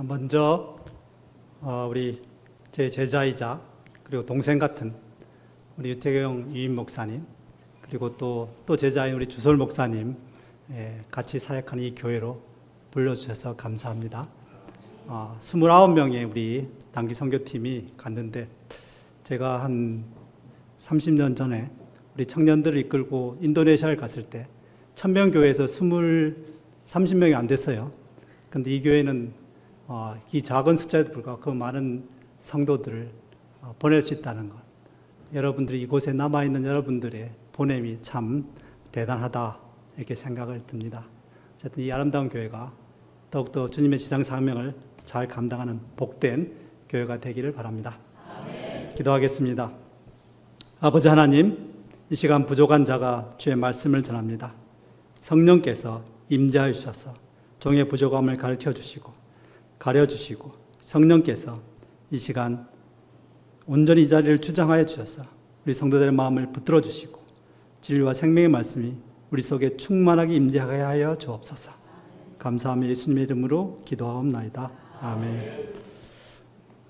먼저 우리 제 제자이자 그리고 동생 같은 우리 유태경 유임 목사님, 그리고 또 제자인 우리 주솔 목사님 같이 사역하는 이 교회로 불러주셔서 감사합니다. 29명의 우리 단기 선교팀이 갔는데, 제가 한 30년 전에 우리 청년들을 이끌고 인도네시아를 갔을 때 1000명 교회에서 30명이 안 됐어요. 근데 이 교회는 이 작은 숫자에도 불구하고 그 많은 성도들을 보낼 수 있다는 것, 여러분들이 이곳에 남아있는 여러분들의 보냄이 참 대단하다, 이렇게 생각을 듭니다. 어쨌든 이 아름다운 교회가 더욱더 주님의 지상 사명을 잘 감당하는 복된 교회가 되기를 바랍니다. 아멘. 기도하겠습니다. 아버지 하나님, 이 시간 부족한 자가 주의 말씀을 전합니다. 성령께서 임재하여 주셔서 종의 부족함을 가르쳐 주시고 가려 주시고, 성령께서 이 시간 온전히 이 자리를 주장하여 주셔서 우리 성도들의 마음을 붙들어 주시고 진리와 생명의 말씀이 우리 속에 충만하게 임재하게 하여 주옵소서. 감사하며 예수님의 이름으로 기도하옵나이다. 아멘.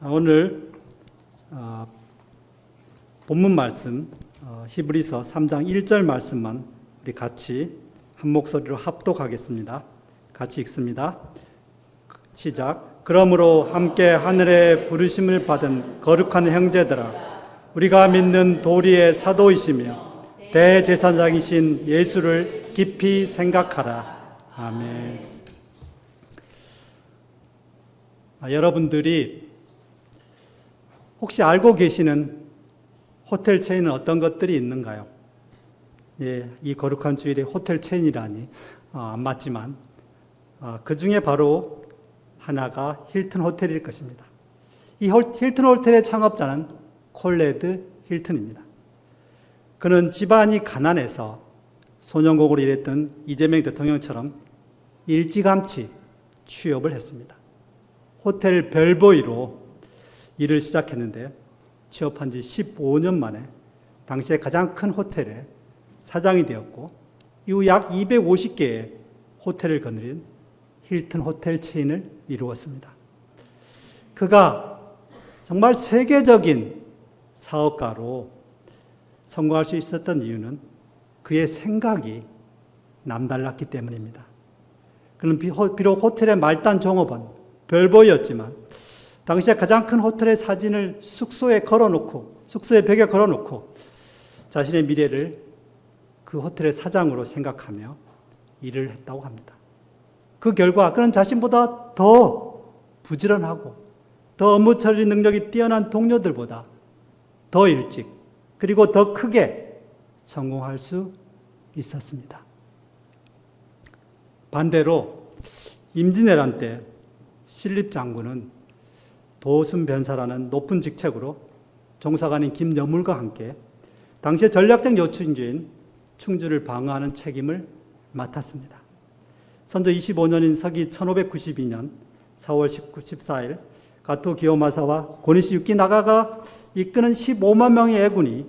오늘 본문 말씀 히브리서 3장 1절 말씀만 우리 같이 한 목소리로 합독하겠습니다. 같이 읽습니다. 시작. 그러므로 함께 하늘에 부르심을 받은 거룩한 형제들아, 우리가 믿는 도리의 사도이시며 대제사장이신 예수를 깊이 생각하라. 아멘. 여러분들이 혹시 알고 계시는 호텔 체인은 어떤 것들이 있는가요? 이 거룩한 주일에 호텔 체인이라니 안 맞지만 그 중에 바로 하나가 힐튼 호텔일 것입니다. 이 힐튼 호텔의 창업자는 콜레드 힐튼입니다. 그는 집안이 가난해서 소년공으로 일했던 이재명 대통령처럼 일찌감치 취업을 했습니다. 호텔 벨보이로 일을 시작했는데 취업한 지 15년 만에 당시에 가장 큰 호텔의 사장이 되었고, 이후 약 250개의 호텔을 거느린 힐튼 호텔 체인을 이루었습니다. 그가 정말 세계적인 사업가로 성공할 수 있었던 이유는 그의 생각이 남달랐기 때문입니다. 그는 비록 호텔의 말단 종업원 벨보이였지만 당시에 가장 큰 호텔의 사진을 숙소에 벽에 걸어놓고 자신의 미래를 그 호텔의 사장으로 생각하며 일을 했다고 합니다. 그 결과 그는 자신보다 더 부지런하고 더 업무 처리 능력이 뛰어난 동료들보다 더 일찍 그리고 더 크게 성공할 수 있었습니다. 반대로 임진왜란 때 신립 장군은 도순 변사라는 높은 직책으로 종사관인 김여물과 함께 당시의 전략적 요충지인 충주를 방어하는 책임을 맡았습니다. 선조 25년인 서기 1592년 4월 14일 가토 기요마사와 고니시 유키나가가 이끄는 15만 명의 애군이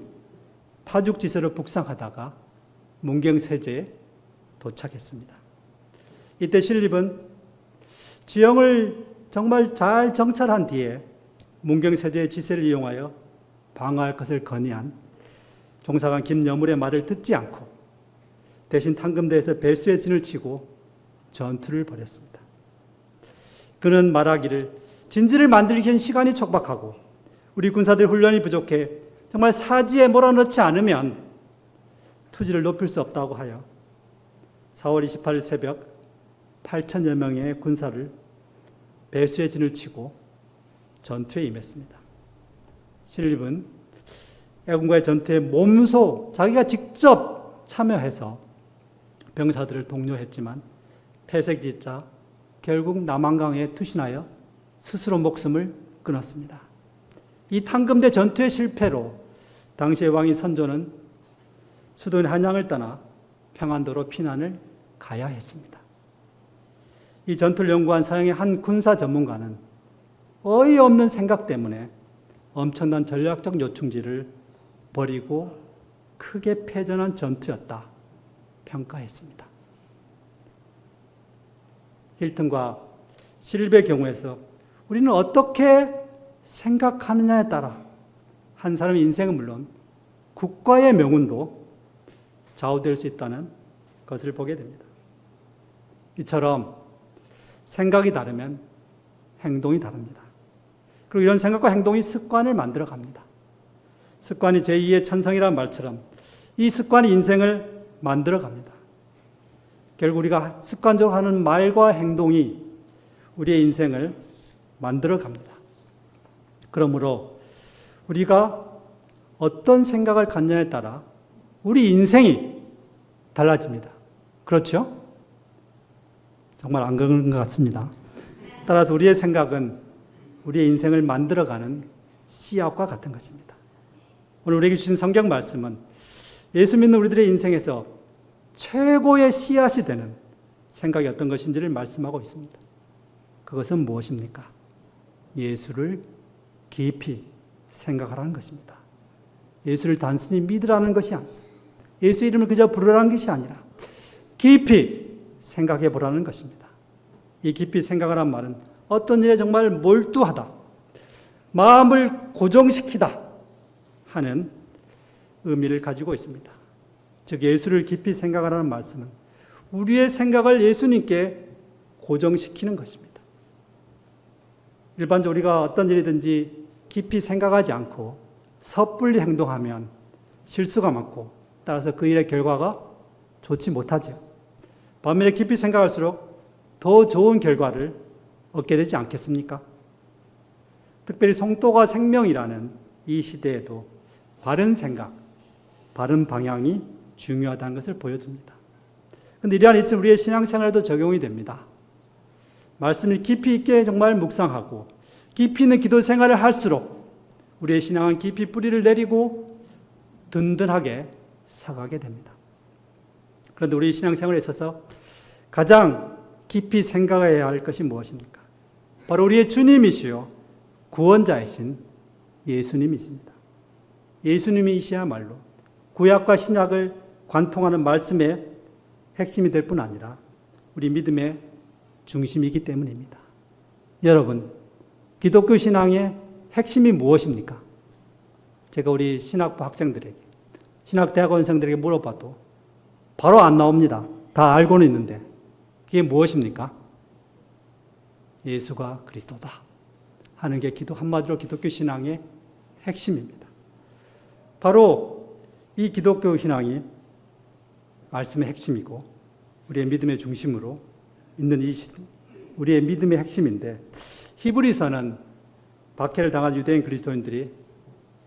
파죽지세로 북상하다가 문경세제에 도착했습니다. 이때 신립은 지형을 정말 잘 정찰한 뒤에 문경세제의 지세를 이용하여 방어할 것을 건의한 종사관 김여물의 말을 듣지 않고 대신 탕금대에서 배수의 진을 치고 전투를 벌였습니다. 그는 말하기를, 진지를 만들기엔 시간이 촉박하고 우리 군사들 훈련이 부족해 정말 사지에 몰아넣지 않으면 투지를 높일 수 없다고 하여 4월 28일 새벽 8천여 명의 군사를 배수의 진을 치고 전투에 임했습니다. 신립은 애군과의 전투에 몸소 자기가 직접 참여해서 병사들을 독려했지만 패색짓자 결국 남한강에 투신하여 스스로 목숨을 끊었습니다. 이 탕금대 전투의 실패로 당시의 왕이 선조는 수도인 한양을 떠나 평안도로 피난을 가야 했습니다. 이 전투를 연구한 서양의 한 군사 전문가는 어이없는 생각 때문에 엄청난 전략적 요충지를 버리고 크게 패전한 전투였다 평가했습니다. 힐튼과 신립의 경우에서 우리는 어떻게 생각하느냐에 따라 한 사람의 인생은 물론 국가의 명운도 좌우될 수 있다는 것을 보게 됩니다. 이처럼 생각이 다르면 행동이 다릅니다. 그리고 이런 생각과 행동이 습관을 만들어 갑니다. 습관이 제2의 천성이라는 말처럼 이 습관이 인생을 만들어 갑니다. 결국 우리가 습관적으로 하는 말과 행동이 우리의 인생을 만들어 갑니다. 그러므로 우리가 어떤 생각을 갖냐에 따라 우리 인생이 달라집니다. 그렇죠? 정말 안 그런 것 같습니다. 따라서 우리의 생각은 우리의 인생을 만들어가는 씨앗과 같은 것입니다. 오늘 우리에게 주신 성경 말씀은 예수 믿는 우리들의 인생에서 최고의 씨앗이 되는 생각이 어떤 것인지를 말씀하고 있습니다. 그것은 무엇입니까? 예수를 깊이 생각하라는 것입니다. 예수를 단순히 믿으라는 것이 아니라, 예수 이름을 그저 부르라는 것이 아니라 깊이 생각해 보라는 것입니다. 이 깊이 생각하라는 말은 어떤 일에 정말 몰두하다, 마음을 고정시키다 하는 의미를 가지고 있습니다. 즉 예수를 깊이 생각하라는 말씀은 우리의 생각을 예수님께 고정시키는 것입니다. 일반적으로 우리가 어떤 일이든지 깊이 생각하지 않고 섣불리 행동하면 실수가 많고 따라서 그 일의 결과가 좋지 못하죠. 반면에 깊이 생각할수록 더 좋은 결과를 얻게 되지 않겠습니까? 특별히 성도가 생명이라는 이 시대에도 바른 생각, 바른 방향이 중요하다는 것을 보여줍니다. 그런데 이러한 이치 우리의 신앙생활에도 적용이 됩니다. 말씀을 깊이 있게 정말 묵상하고 깊이 있는 기도 생활을 할수록 우리의 신앙은 깊이 뿌리를 내리고 든든하게 서가게 됩니다. 그런데 우리 신앙생활에 있어서 가장 깊이 생각해야 할 것이 무엇입니까? 바로 우리의 주님이시요 구원자이신 예수님이십니다. 예수님이시야말로 구약과 신약을 관통하는 말씀의 핵심이 될 뿐 아니라 우리 믿음의 중심이기 때문입니다. 여러분, 기독교 신앙의 핵심이 무엇입니까? 제가 우리 신학부 학생들에게, 신학대학원생들에게 물어봐도 바로 안 나옵니다. 다 알고는 있는데 그게 무엇입니까? 예수가 그리스도다 하는 게 한마디로 기독교 신앙의 핵심입니다. 바로 이 기독교 신앙이 말씀의 핵심이고 우리의 믿음의 중심으로 있는 우리의 믿음의 핵심인데, 히브리서는 박해를 당한 유대인 그리스도인들이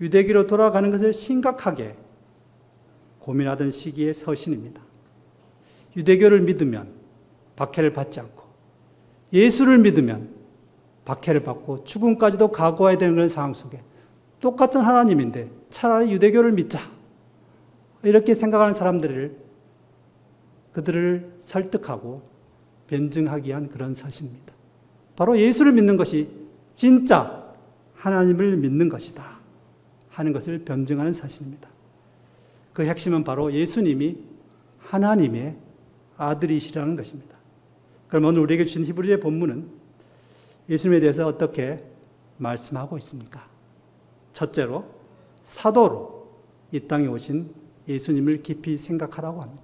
유대교로 돌아가는 것을 심각하게 고민하던 시기의 서신입니다. 유대교를 믿으면 박해를 받지 않고 예수를 믿으면 박해를 받고 죽음까지도 각오해야 되는 그런 상황 속에 똑같은 하나님인데 차라리 유대교를 믿자, 이렇게 생각하는 그들을 설득하고 변증하기 위한 그런 서신입니다. 바로 예수를 믿는 것이 진짜 하나님을 믿는 것이다 하는 것을 변증하는 서신입니다. 그 핵심은 바로 예수님이 하나님의 아들이시라는 것입니다. 그럼 오늘 우리에게 주신 히브리의 본문은 예수님에 대해서 어떻게 말씀하고 있습니까? 첫째로 사도로 이 땅에 오신 예수님을 깊이 생각하라고 합니다.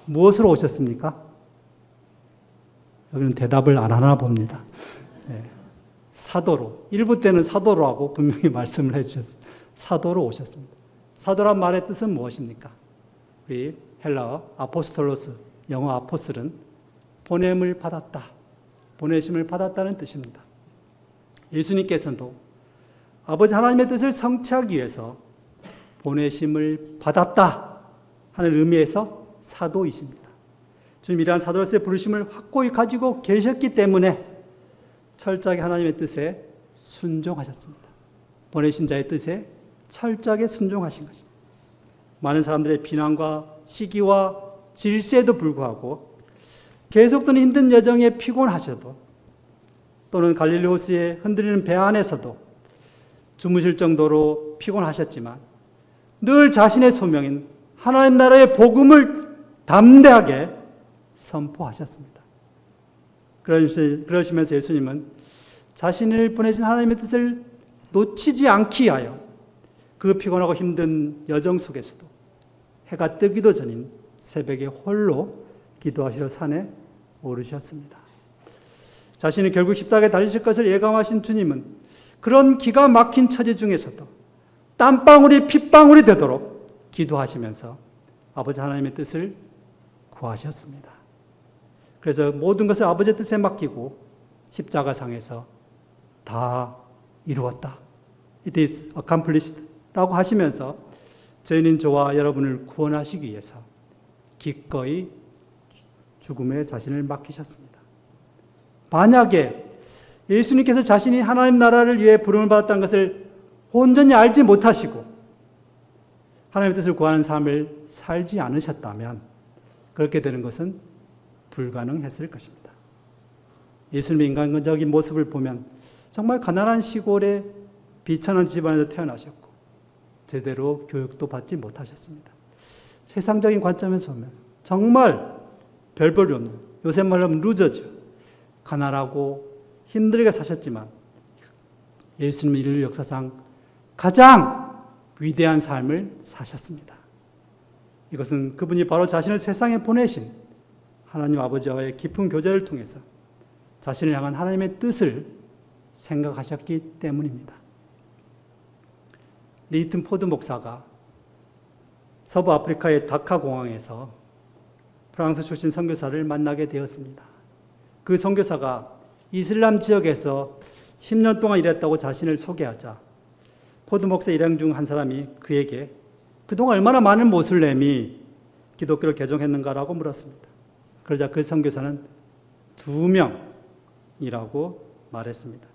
무엇으로 오셨습니까? 여기는 대답을 안 하나 봅니다. 네. 사도로, 일부 때는 사도로 하고 분명히 말씀을 해주셨습니다. 사도로 오셨습니다. 사도란 말의 뜻은 무엇입니까? 우리 헬라어 아포스톨로스, 영어 아포슬은 보냄을 받았다, 보내심을 받았다는 뜻입니다. 예수님께서도 아버지 하나님의 뜻을 성취하기 위해서 보내심을 받았다 하는 의미에서 사도이십니다. 주님 이러한 사도로서의 부르심을 확고히 가지고 계셨기 때문에 철저하게 하나님의 뜻에 순종하셨습니다. 보내신 자의 뜻에 철저하게 순종하신 것입니다. 많은 사람들의 비난과 시기와 질세에도 불구하고 계속되는 힘든 여정에 피곤하셔도, 또는 갈릴리 호수의 흔들리는 배 안에서도 주무실 정도로 피곤하셨지만 늘 자신의 소명인 하나님 나라의 복음을 담대하게 선포하셨습니다. 그러시면서 예수님은 자신을 보내신 하나님의 뜻을 놓치지 않기 위하여 그 피곤하고 힘든 여정 속에서도 해가 뜨기도 전인 새벽에 홀로 기도하시러 산에 오르셨습니다. 자신이 결국 십자가에 달리실 것을 예감하신 주님은 그런 기가 막힌 처지 중에서도 땀방울이 핏방울이 되도록 기도하시면서 아버지 하나님의 뜻을 구하셨습니다. 그래서 모든 것을 아버지의 뜻에 맡기고 십자가상에서 다 이루었다. It is accomplished 라고 하시면서 죄인인 저와 여러분을 구원하시기 위해서 기꺼이 죽음에 자신을 맡기셨습니다. 만약에 예수님께서 자신이 하나님 나라를 위해 부름을 받았다는 것을 온전히 알지 못하시고 하나님의 뜻을 구하는 삶을 살지 않으셨다면 그렇게 되는 것은 불가능했을 것입니다. 예수님의 인간적인 모습을 보면 정말 가난한 시골의 비천한 집안에서 태어나셨고 제대로 교육도 받지 못하셨습니다. 세상적인 관점에서 보면 정말 별 볼이 없는, 요새 말로 하면 루저죠. 가난하고 힘들게 사셨지만 예수님은 인류 역사상 가장 위대한 삶을 사셨습니다. 이것은 그분이 바로 자신을 세상에 보내신 하나님 아버지와의 깊은 교제를 통해서 자신을 향한 하나님의 뜻을 생각하셨기 때문입니다. 리히튼 포드 목사가 서부 아프리카의 다카 공항에서 프랑스 출신 선교사를 만나게 되었습니다. 그 선교사가 이슬람 지역에서 10년 동안 일했다고 자신을 소개하자 포드 목사 일행 중 한 사람이 그에게 그동안 얼마나 많은 모슬렘이 기독교를 개종했는가라고 물었습니다. 그러자 그 선교사는 2명이라고 말했습니다.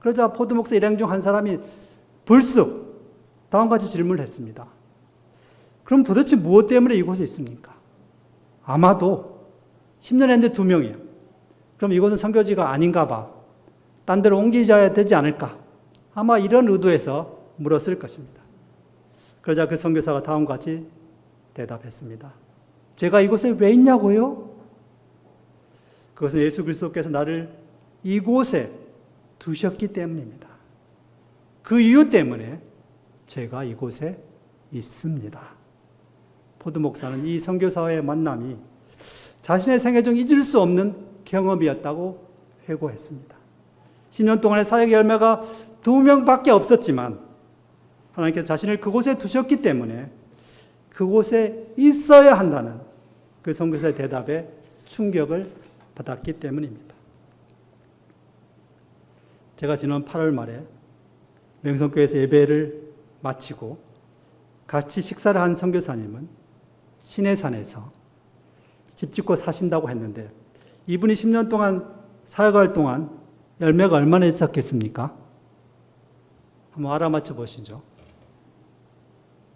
그러자 포드 목사 일행 중 한 사람이 불쑥 다음과 같이 질문을 했습니다. 그럼 도대체 무엇 때문에 이곳에 있습니까? 아마도 10년 했는데 2명이에요. 그럼 이곳은 선교지가 아닌가 봐. 딴 데로 옮기셔야 되지 않을까? 아마 이런 의도에서 물었을 것입니다. 그러자 그 선교사가 다음과 같이 대답했습니다. 제가 이곳에 왜 있냐고요? 그것은 예수 그리스도께서 나를 이곳에 두셨기 때문입니다. 그 이유 때문에 제가 이곳에 있습니다. 포드 목사는 이 선교사와의 만남이 자신의 생애 중 잊을 수 없는 경험이었다고 회고했습니다. 10년 동안의 사역의 열매가 2명밖에 없었지만 하나님께서 자신을 그곳에 두셨기 때문에 그곳에 있어야 한다는 그 선교사의 대답에 충격을 받았기 때문입니다. 제가 지난 8월 말에 명성교회에서 예배를 마치고 같이 식사를 한 선교사님은 시내산에서 집 짓고 사신다고 했는데 이분이 10년 동안 사역할 동안 열매가 얼마나 있었겠습니까? 한번 알아맞혀 보시죠.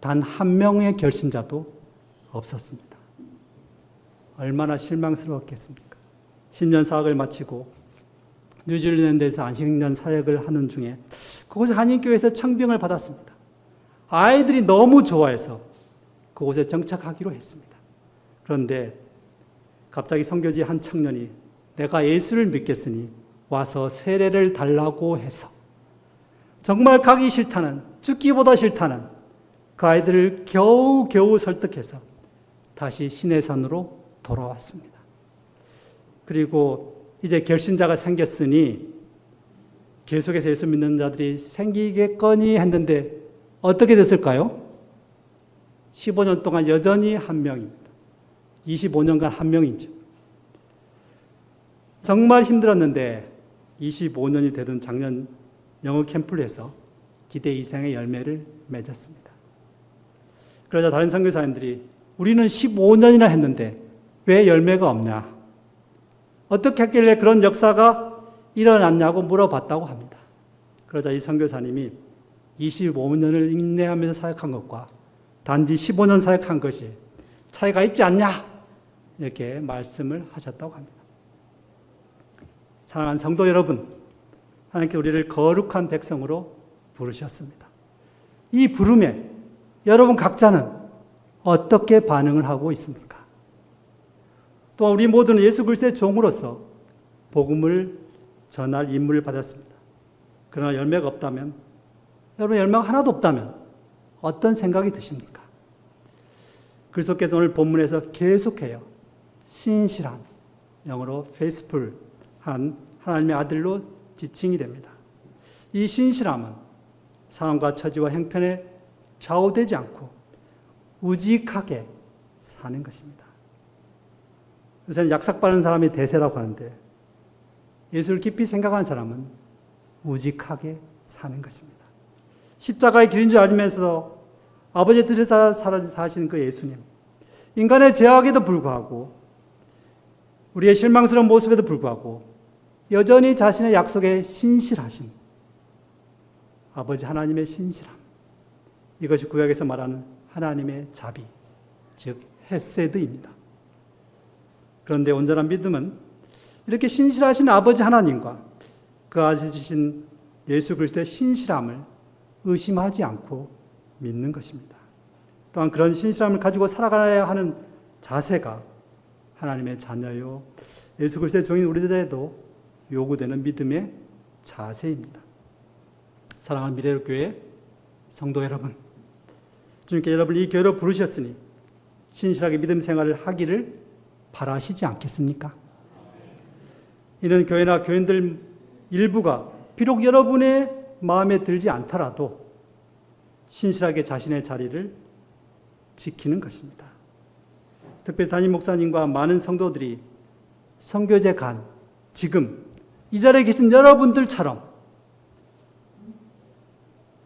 단 한 명의 결신자도 없었습니다. 얼마나 실망스러웠겠습니까? 10년 사역을 마치고 뉴질랜드에서 안식년 사역을 하는 중에 그곳에 한인교회에서 청빙을 받았습니다. 아이들이 너무 좋아해서 그곳에 정착하기로 했습니다. 그런데 갑자기 선교지 한 청년이 내가 예수를 믿겠으니 와서 세례를 달라고 해서 정말 가기 싫다는, 죽기보다 싫다는 그 아이들을 겨우겨우 설득해서 다시 시내산으로 돌아왔습니다. 그리고 이제 결신자가 생겼으니 계속해서 예수 믿는 자들이 생기겠거니 했는데 어떻게 됐을까요? 15년 동안 여전히 한 명입니다. 25년간 한 명이죠. 정말 힘들었는데 25년이 되던 작년 영어 캠프를 해서 기대 이상의 열매를 맺었습니다. 그러자 다른 선교사님들이 우리는 15년이나 했는데 왜 열매가 없냐? 어떻게 했길래 그런 역사가 일어났냐고 물어봤다고 합니다. 그러자 이 선교사님이 25년을 인내하면서 사역한 것과 단지 15년 사역한 것이 차이가 있지 않냐? 이렇게 말씀을 하셨다고 합니다. 사랑하는 성도 여러분, 하나님께 우리를 거룩한 백성으로 부르셨습니다. 이 부름에 여러분 각자는 어떻게 반응을 하고 있습니까? 또한 우리 모두는 예수 그리스도의 종으로서 복음을 전할 임무를 받았습니다. 그러나 열매가 없다면, 여러분 열매가 하나도 없다면 어떤 생각이 드십니까? 그리스도께서 오늘 본문에서 계속해요. 신실한, 영어로 faithful한 하나님의 아들로 지칭이 됩니다. 이 신실함은 상황과 처지와 형편에 좌우되지 않고 우직하게 사는 것입니다. 요새는 약삭 빠른 사람이 대세라고 하는데 예수를 깊이 생각하는 사람은 우직하게 사는 것입니다. 십자가의 길인 줄 알면서 아버지의 뜻을 사시는 그 예수님, 인간의 죄악에도 불구하고 우리의 실망스러운 모습에도 불구하고 여전히 자신의 약속에 신실하신 아버지 하나님의 신실함, 이것이 구약에서 말하는 하나님의 자비, 즉 헤세드입니다. 그런데 온전한 믿음은 이렇게 신실하신 아버지 하나님과 그 아들이신 예수 그리스도의 신실함을 의심하지 않고 믿는 것입니다. 또한 그런 신실함을 가지고 살아가야 하는 자세가 하나님의 자녀요 예수 그리스도의 종인 우리들에도 요구되는 믿음의 자세입니다. 사랑하는 미래로 교회 성도 여러분, 주님께 여러분을 이 교회로 부르셨으니 신실하게 믿음 생활을 하기를 바라시지 않겠습니까? 이런 교회나 교인들 일부가 비록 여러분의 마음에 들지 않더라도 신실하게 자신의 자리를 지키는 것입니다. 특별히 담임 목사님과 많은 성도들이 선교제 간 지금 이 자리에 계신 여러분들처럼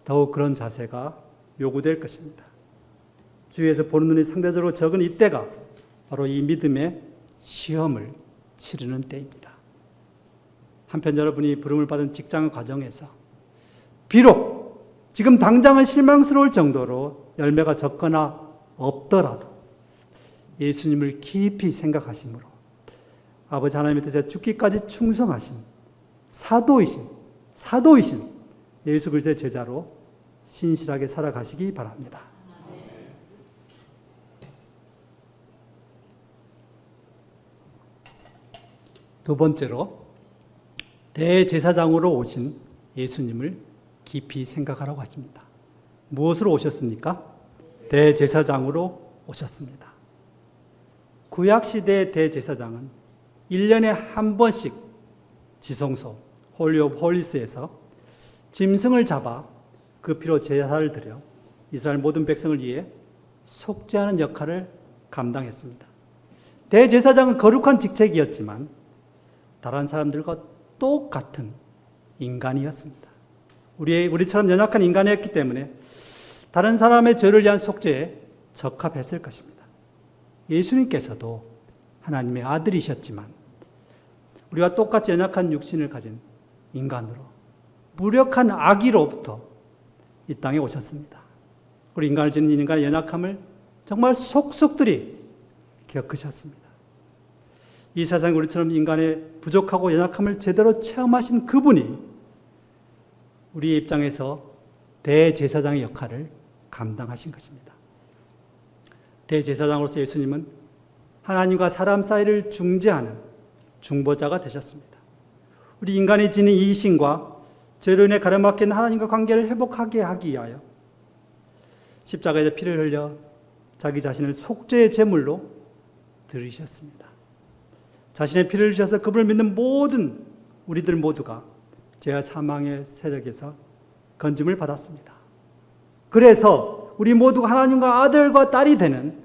더욱 그런 자세가 요구될 것입니다. 주위에서 보는 눈이 상대적으로 적은 이때가 바로 이 믿음의 시험을 치르는 때입니다. 한편 여러분이 부름을 받은 직장 과정에서 비록 지금 당장은 실망스러울 정도로 열매가 적거나 없더라도 예수님을 깊이 생각하심으로 아버지 하나님의 뜻에 죽기까지 충성하신 사도이신 예수 그리스도의 제자로 신실하게 살아가시기 바랍니다. 두 번째로 대제사장으로 오신 예수님을 깊이 생각하라고 하십니다. 무엇으로 오셨습니까? 대제사장으로 오셨습니다. 구약시대의 대제사장은 1년에 한 번씩 지성소, 홀리 오브 홀리스에서 짐승을 잡아 그 피로 제사를 드려 이스라엘 모든 백성을 위해 속죄하는 역할을 감당했습니다. 대제사장은 거룩한 직책이었지만 다른 사람들과 똑같은 인간이었습니다. 우리처럼 연약한 인간이었기 때문에 다른 사람의 죄를 위한 속죄에 적합했을 것입니다. 예수님께서도 하나님의 아들이셨지만 우리와 똑같이 연약한 육신을 가진 인간으로 무력한 악의로부터 이 땅에 오셨습니다. 우리 인간을 지닌 인간의 연약함을 정말 속속들이 겪으셨습니다. 이 세상에 우리처럼 인간의 부족하고 연약함을 제대로 체험하신 그분이 우리의 입장에서 대제사장의 역할을 감당하신 것입니다. 대제사장으로서 예수님은 하나님과 사람 사이를 중재하는 중보자가 되셨습니다. 우리 인간이 지닌 이신과 죄로 인해 가려막힌 하나님과 관계를 회복하게 하기 위하여 십자가에서 피를 흘려 자기 자신을 속죄의 제물로 드리셨습니다. 자신의 피를 흘리셔서 그분을 믿는 모든 우리들 모두가 죄와 사망의 세력에서 건짐을 받았습니다. 그래서 우리 모두가 하나님과 아들과 딸이 되는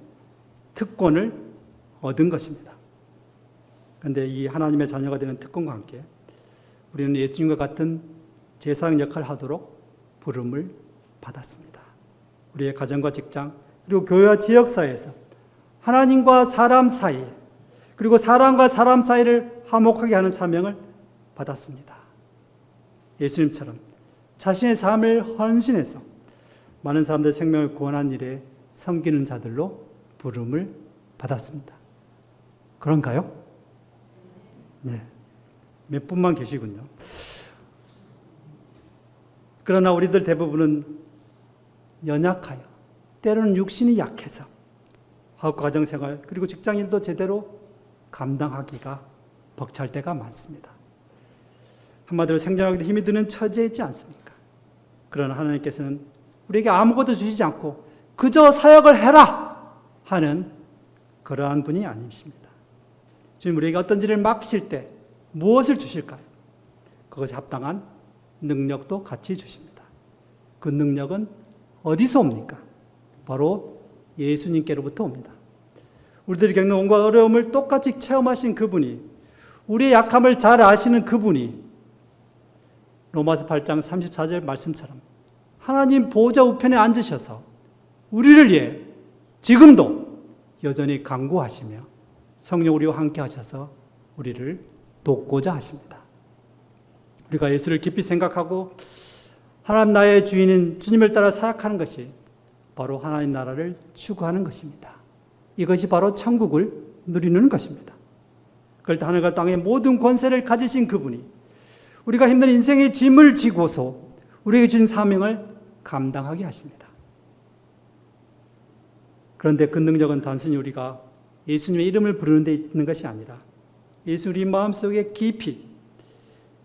특권을 얻은 것입니다. 그런데 이 하나님의 자녀가 되는 특권과 함께 우리는 예수님과 같은 제사장 역할을 하도록 부름을 받았습니다. 우리의 가정과 직장 그리고 교회와 지역사회에서 하나님과 사람 사이 그리고 사람과 사람 사이를 화목하게 하는 사명을 받았습니다. 예수님처럼 자신의 삶을 헌신해서 많은 사람들의 생명을 구원한 일에 섬기는 자들로 부름을 받았습니다. 그런가요? 네. 몇 분만 계시군요. 그러나 우리들 대부분은 연약하여 때로는 육신이 약해서 학교 가정생활 그리고 직장일도 제대로 감당하기가 벅찰 때가 많습니다. 한마디로 생존하기도 힘이 드는 처지에 있지 않습니까? 그러나 하나님께서는 우리에게 아무것도 주시지 않고 그저 사역을 해라 하는 그러한 분이 아니십니다. 주님 우리에게 어떤 일을 맡기실 때 무엇을 주실까요? 그것이 합당한 능력도 같이 주십니다. 그 능력은 어디서 옵니까? 바로 예수님께로부터 옵니다. 우리들이 겪는 온갖 어려움을 똑같이 체험하신 그분이, 우리의 약함을 잘 아시는 그분이 로마서 8장 34절 말씀처럼 하나님 보좌 우편에 앉으셔서 우리를 위해 지금도 여전히 간구하시며 성령 우리와 함께 하셔서 우리를 돕고자 하십니다. 우리가 예수를 깊이 생각하고 하나님 나의 주인인 주님을 따라 사역하는 것이 바로 하나님 나라를 추구하는 것입니다. 이것이 바로 천국을 누리는 것입니다. 그럴 때 하늘과 땅의 모든 권세를 가지신 그분이 우리가 힘든 인생의 짐을 지고서 우리에게 주신 사명을 감당하게 하십니다. 그런데 그 능력은 단순히 우리가 예수님의 이름을 부르는 데 있는 것이 아니라 예수 우리 마음속에 깊이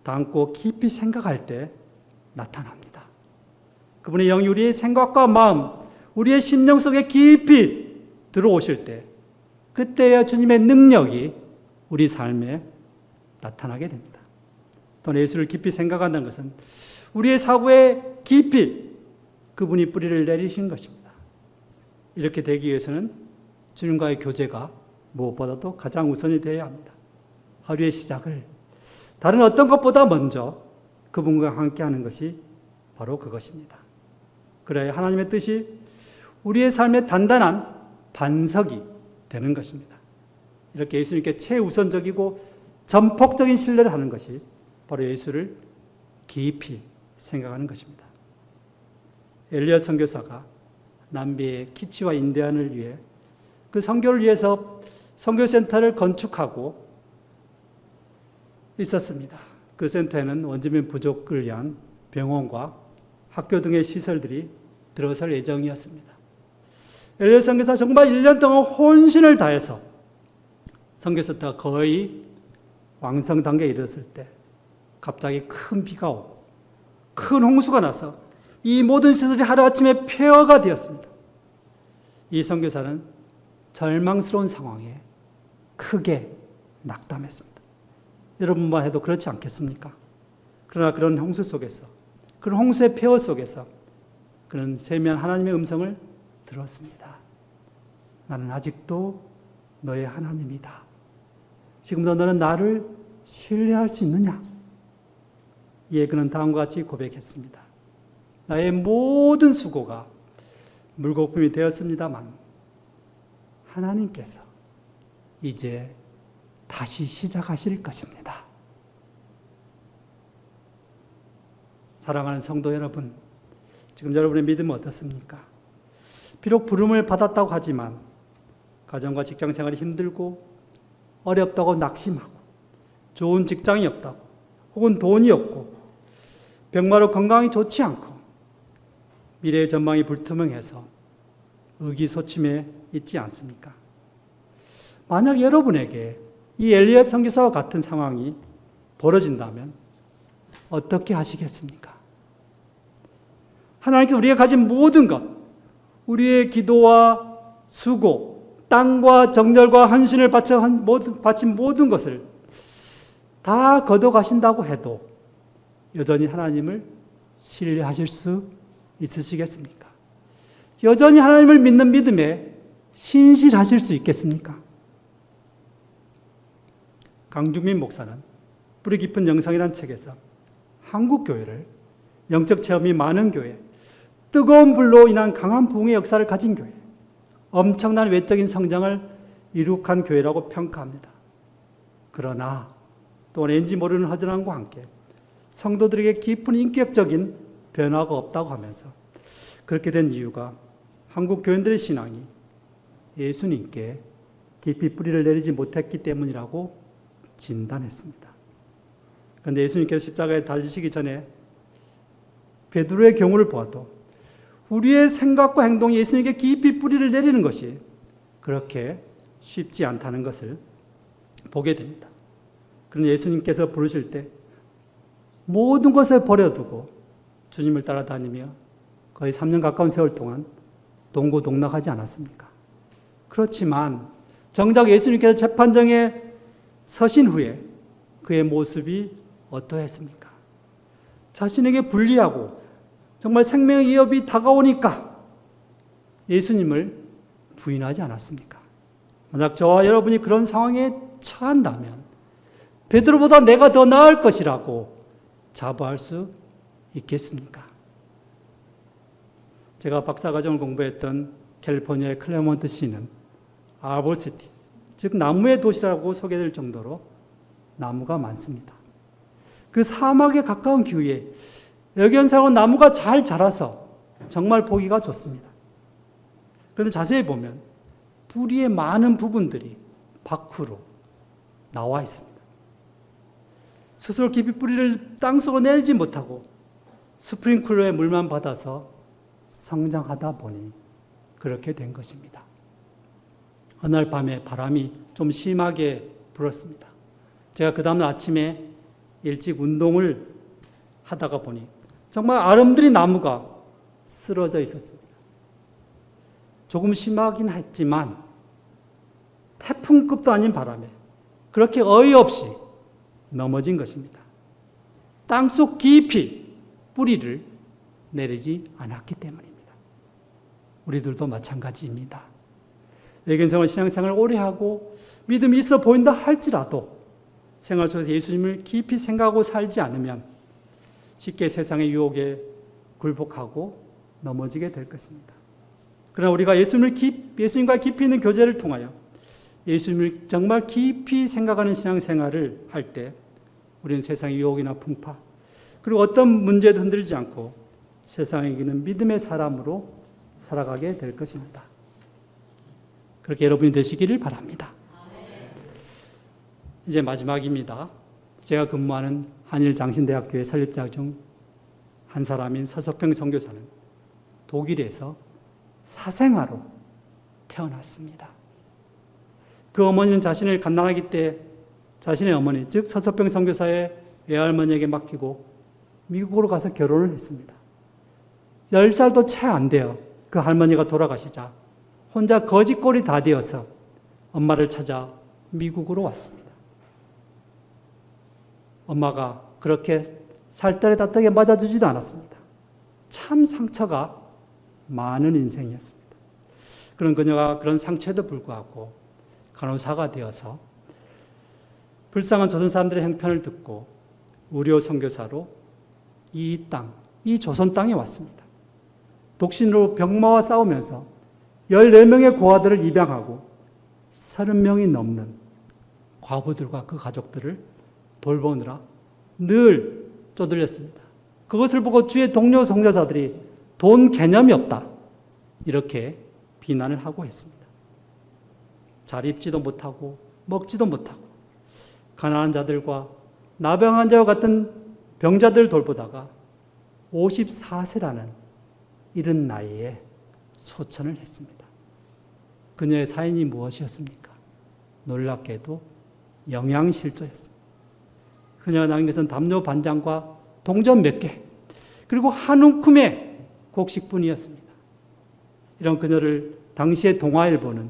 담고 깊이 생각할 때 나타납니다. 그분의 영이 우리의 생각과 마음, 우리의 심령 속에 깊이 들어오실 때 그때야 주님의 능력이 우리 삶에 나타나게 됩니다. 또는 예수를 깊이 생각한다는 것은 우리의 사고에 깊이 그분이 뿌리를 내리신 것입니다. 이렇게 되기 위해서는 주님과의 교제가 무엇보다도 가장 우선이 되어야 합니다. 하루의 시작을 다른 어떤 것보다 먼저 그분과 함께하는 것이 바로 그것입니다. 그래야 하나님의 뜻이 우리의 삶에 단단한 반석이 되는 것입니다. 이렇게 예수님께 최우선적이고 전폭적인 신뢰를 하는 것이 바로 예수를 깊이 생각하는 것입니다. 엘리야 선교사가 남미의 키치와 인디안을 위해 그 선교를 위해서 선교센터를 건축하고 있었습니다. 그 센터에는 원주민 부족을 위한 병원과 학교 등의 시설들이 들어설 예정이었습니다. 엘리야 선교사 정말 1년 동안 혼신을 다해서 선교센터가 거의 완성 단계에 이르렀을 때 갑자기 큰 비가 오고 큰 홍수가 나서 이 모든 시설이 하루아침에 폐허가 되었습니다. 이 선교사는 절망스러운 상황에 크게 낙담했습니다. 여러분만 해도 그렇지 않겠습니까? 그러나 그런 홍수 속에서, 그런 홍수의 폐허 속에서 그는 세미한 하나님의 음성을 들었습니다. 나는 아직도 너의 하나님이다. 지금도 너는 나를 신뢰할 수 있느냐? 이에 그는 다음과 같이 고백했습니다. 나의 모든 수고가 물거품이 되었습니다만 하나님께서 이제 다시 시작하실 것입니다. 사랑하는 성도 여러분, 지금 여러분의 믿음은 어떻습니까? 비록 부름을 받았다고 하지만 가정과 직장 생활이 힘들고 어렵다고 낙심하고 좋은 직장이 없다고 혹은 돈이 없고 병마로 건강이 좋지 않고 미래의 전망이 불투명해서 의기소침해 있지 않습니까? 만약 여러분에게 이 엘리야 선교사와 같은 상황이 벌어진다면 어떻게 하시겠습니까? 하나님께서 우리가 가진 모든 것, 우리의 기도와 수고, 땅과 정열과 헌신을 바친 모든 것을 다 걷어가신다고 해도 여전히 하나님을 신뢰하실 수 있으시겠습니까? 여전히 하나님을 믿는 믿음에 신실하실 수 있겠습니까? 강중민 목사는 뿌리 깊은 영성이라는 책에서 한국 교회를 영적 체험이 많은 교회, 뜨거운 불로 인한 강한 부흥의 역사를 가진 교회, 엄청난 외적인 성장을 이룩한 교회라고 평가합니다. 그러나 또 왠지 모르는 허전함과 함께 성도들에게 깊은 인격적인 변화가 없다고 하면서 그렇게 된 이유가 한국 교인들의 신앙이 예수님께 깊이 뿌리를 내리지 못했기 때문이라고 진단했습니다. 그런데 예수님께서 십자가에 달리시기 전에 베드로의 경우를 보아도 우리의 생각과 행동이 예수님께 깊이 뿌리를 내리는 것이 그렇게 쉽지 않다는 것을 보게 됩니다. 그런데 예수님께서 부르실 때 모든 것을 버려두고 주님을 따라다니며 거의 3년 가까운 세월 동안 동고동락하지 않았습니까? 그렇지만 정작 예수님께서 재판정에 서신 후에 그의 모습이 어떠했습니까? 자신에게 불리하고 정말 생명의 위협이 다가오니까 예수님을 부인하지 않았습니까? 만약 저와 여러분이 그런 상황에 처한다면 베드로보다 내가 더 나을 것이라고 자부할 수 있겠습니까? 제가 박사과정을 공부했던 캘리포니아의 클레몬트 시는 아볼시티, 즉 나무의 도시라고 소개될 정도로 나무가 많습니다. 그 사막에 가까운 기후에 여기현상은 나무가 잘 자라서 정말 보기가 좋습니다. 그런데 자세히 보면 뿌리의 많은 부분들이 밖으로 나와 있습니다. 스스로 깊이 뿌리를 땅속으로 내리지 못하고 스프링클러의 물만 받아서 성장하다 보니 그렇게 된 것입니다. 어느 날 밤에 바람이 좀 심하게 불었습니다. 제가 그 다음날 아침에 일찍 운동을 하다가 보니 정말 아름드리 나무가 쓰러져 있었습니다. 조금 심하긴 했지만 태풍급도 아닌 바람에 그렇게 어이없이 넘어진 것입니다. 땅속 깊이 뿌리를 내리지 않았기 때문입니다. 우리들도 마찬가지입니다. 외견생활 신앙생활을 오래 하고 믿음이 있어 보인다 할지라도 생활 속에서 예수님을 깊이 생각하고 살지 않으면 쉽게 세상의 유혹에 굴복하고 넘어지게 될 것입니다. 그러나 우리가 예수님과 깊이 있는 교제를 통하여 예수님을 정말 깊이 생각하는 신앙생활을 할 때 우리는 세상의 유혹이나 풍파 그리고 어떤 문제도 흔들지 않고 세상에 이기는 믿음의 사람으로 살아가게 될 것입니다. 그렇게 여러분이 되시기를 바랍니다. 이제 마지막입니다. 제가 근무하는 한일장신대학교의 설립자 중 한 사람인 서석평 선교사는 독일에서 사생아로 태어났습니다. 그 어머니는 자신을 갓난아기 때 자신의 어머니, 즉 서석평 선교사의 외할머니에게 맡기고 미국으로 가서 결혼을 했습니다. 10살도 채 안 돼요. 그 할머니가 돌아가시자 혼자 거지꼴이 다 되어서 엄마를 찾아 미국으로 왔습니다. 엄마가 그렇게 살뜰에 따뜻하게 맞아주지도 않았습니다. 참 상처가 많은 인생이었습니다. 그런 그녀가 그런 상처에도 불구하고 간호사가 되어서 불쌍한 조선 사람들의 형편을 듣고 의료 선교사로 이 조선 땅에 왔습니다. 독신으로 병마와 싸우면서 14명의 고아들을 입양하고 30명이 넘는 과부들과 그 가족들을 돌보느라 늘 쪼들렸습니다. 그것을 보고 주의 동료 선교사들이 돈 개념이 없다 이렇게 비난을 하고 했습니다. 잘 입지도 못하고 먹지도 못하고 가난한 자들과 나병한 자와 같은 병자들을 돌보다가 54세라는 이른 나이에 소천을 했습니다. 그녀의 사인이 무엇이었습니까? 놀랍게도 영양실조였습니다. 그녀가 남긴 것은 담요 반장과 동전 몇 개, 그리고 한 움큼의 곡식뿐이었습니다. 이런 그녀를 당시의 동아일보는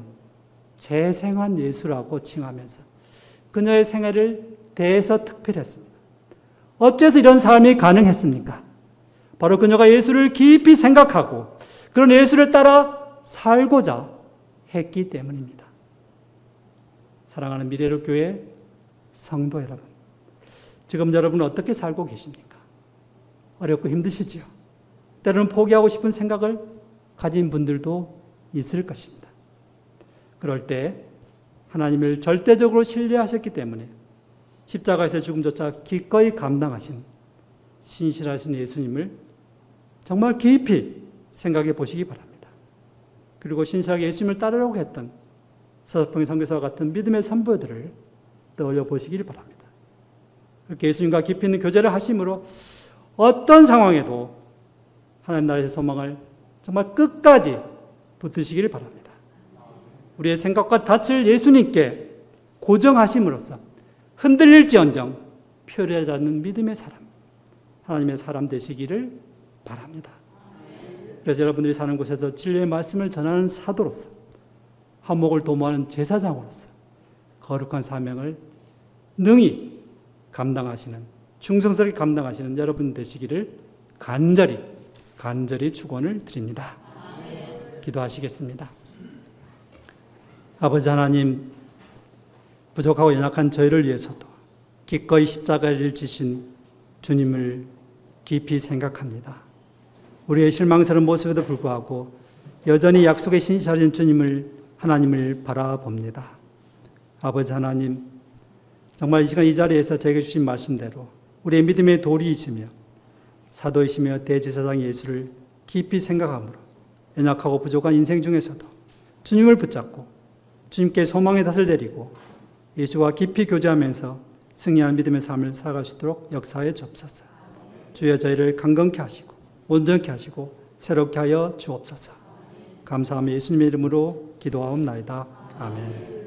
재생한 예수라고 칭하면서 그녀의 생애를 대서특필했습니다. 어째서 이런 삶이 가능했습니까? 바로 그녀가 예수를 깊이 생각하고 그런 예수를 따라 살고자 했기 때문입니다. 사랑하는 미래로 교회 성도 여러분, 지금 여러분은 어떻게 살고 계십니까? 어렵고 힘드시지요? 때로는 포기하고 싶은 생각을 가진 분들도 있을 것입니다. 그럴 때 하나님을 절대적으로 신뢰하셨기 때문에 십자가에서 죽음조차 기꺼이 감당하신 신실하신 예수님을 정말 깊이 생각해 보시기 바랍니다. 그리고 신실하게 예수님을 따르려고 했던 서석평 선교사와 같은 믿음의 선배들을 떠올려 보시길 바랍니다. 그렇게 예수님과 깊이 있는 교제를 하심으로 어떤 상황에도 하나님 나라의 소망을 정말 끝까지 붙드시기를 바랍니다. 우리의 생각과 닻을 예수님께 고정하심으로써 흔들릴지언정 표류하지 않는 믿음의 사람, 하나님의 사람 되시기를 바랍니다. 그래서 여러분들이 사는 곳에서 진리의 말씀을 전하는 사도로서, 한목을 도모하는 제사장으로서 거룩한 사명을 능히 감당하시는, 충성스럽게 감당하시는 여러분 되시기를 간절히 축원을 드립니다. 기도하시겠습니다. 아버지 하나님, 부족하고 연약한 저희를 위해서도 기꺼이 십자가를 지신 주님을 깊이 생각합니다. 우리의 실망스러운 모습에도 불구하고 여전히 약속의 신실하신 하나님을 바라봅니다. 아버지 하나님, 정말 이 시간 이 자리에서 저에게 주신 말씀대로 우리의 믿음의 도리이시며 사도이시며 대제사장 예수를 깊이 생각함으로 연약하고 부족한 인생 중에서도 주님을 붙잡고 주님께 소망의 닷을 내리고 예수와 깊이 교제하면서 승리하는 믿음의 삶을 살아갈 수 있도록 역사해 주옵소서. 주여 저희를 강건케 하시고 온전케 하시고 새롭게 하여 주옵소서. 감사하며 예수님의 이름으로 기도하옵나이다. 아멘.